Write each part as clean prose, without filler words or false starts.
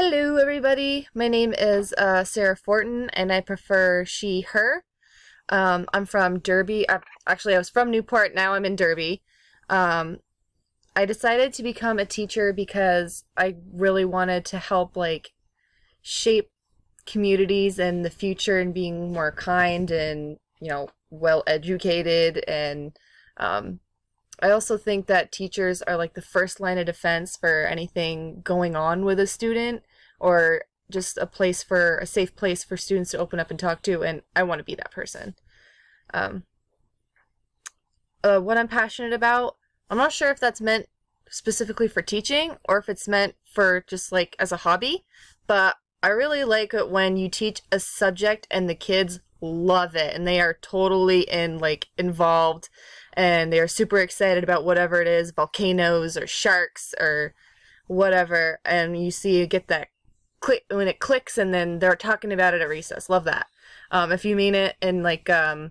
Hello, everybody. My name is Sarah Fortin, and I prefer she, her. I'm from Derby. Actually, I was from Newport. Now I'm in Derby. Um, I decided to become a teacher because I really wanted to help, shape communities in the future and being more kind and, well educated. And um, I also think that teachers are like the first line of defense for anything going on with a student or just a safe place for students to open up and talk to. And I want to be that person. Um, what I'm passionate about, I'm not sure if that's meant specifically for teaching or if it's meant for just like as a hobby, but I really like it when you teach a subject and the kids love it and they are totally involved and they are super excited about whatever it is, volcanoes or sharks or whatever, and you see you get that click when it clicks and then they're talking about it at recess. Love that. If you mean it in like a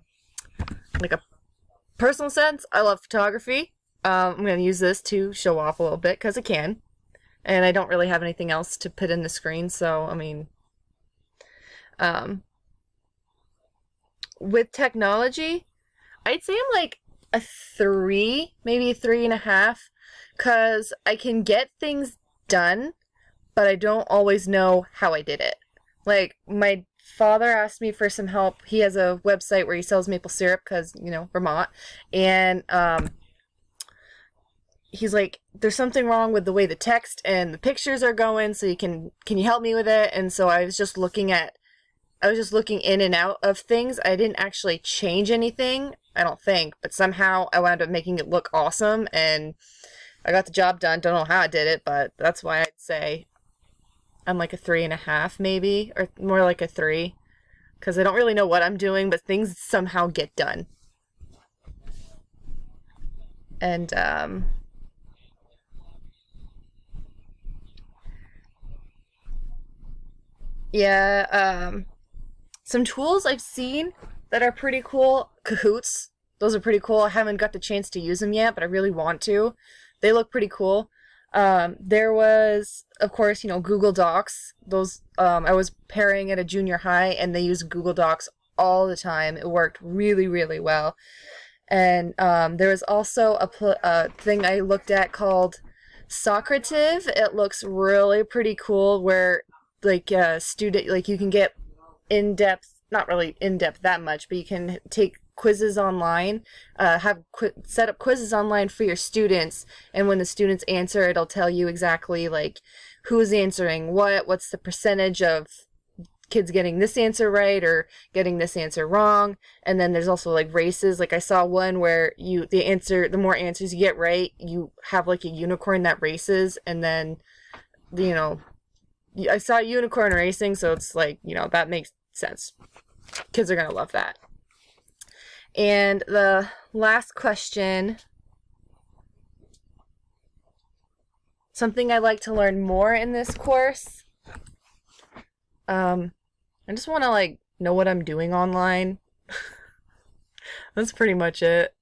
personal sense, I love photography. I'm going to use this to show off a little bit because I can. And I don't really have anything else to put in the screen, so, um, with technology, I'd say I'm like a three, maybe a three and a half, because I can get things done, but I don't always know how I did it. Like, my father asked me for some help. He has a website where he sells maple syrup because, Vermont. And he's like, there's something wrong with the way the text and the pictures are going, so can you help me with it? And so I was just looking in and out of things. I didn't actually change anything, I don't think, but somehow I wound up making it look awesome and I got the job done. Don't know how I did it, but that's why I'd say I'm like a three and a half, maybe, or more like a three, because I don't really know what I'm doing, but things somehow get done. And yeah, some tools I've seen that are pretty cool. Kahoots, those are pretty cool. I haven't got the chance to use them yet, but I really want to. They look pretty cool. There was, of course, Google Docs. Those I was pairing at a junior high, and they use Google Docs all the time. It worked really, really well. And there was also a thing I looked at called Socrative. It looks really pretty cool, where student you can get in depth, not really in depth that much, but you can take quizzes online, set up quizzes online for your students, and when the students answer, it'll tell you exactly like who's answering what's the percentage of kids getting this answer right or getting this answer wrong. And then there's also like races. Like I saw one where the more answers you get right, you have like a unicorn that races, and then you know I saw unicorn racing, so it's like, that makes sense. Kids are gonna love that. And the last question, something I'd like to learn more in this course. I just want to know what I'm doing online. That's pretty much it.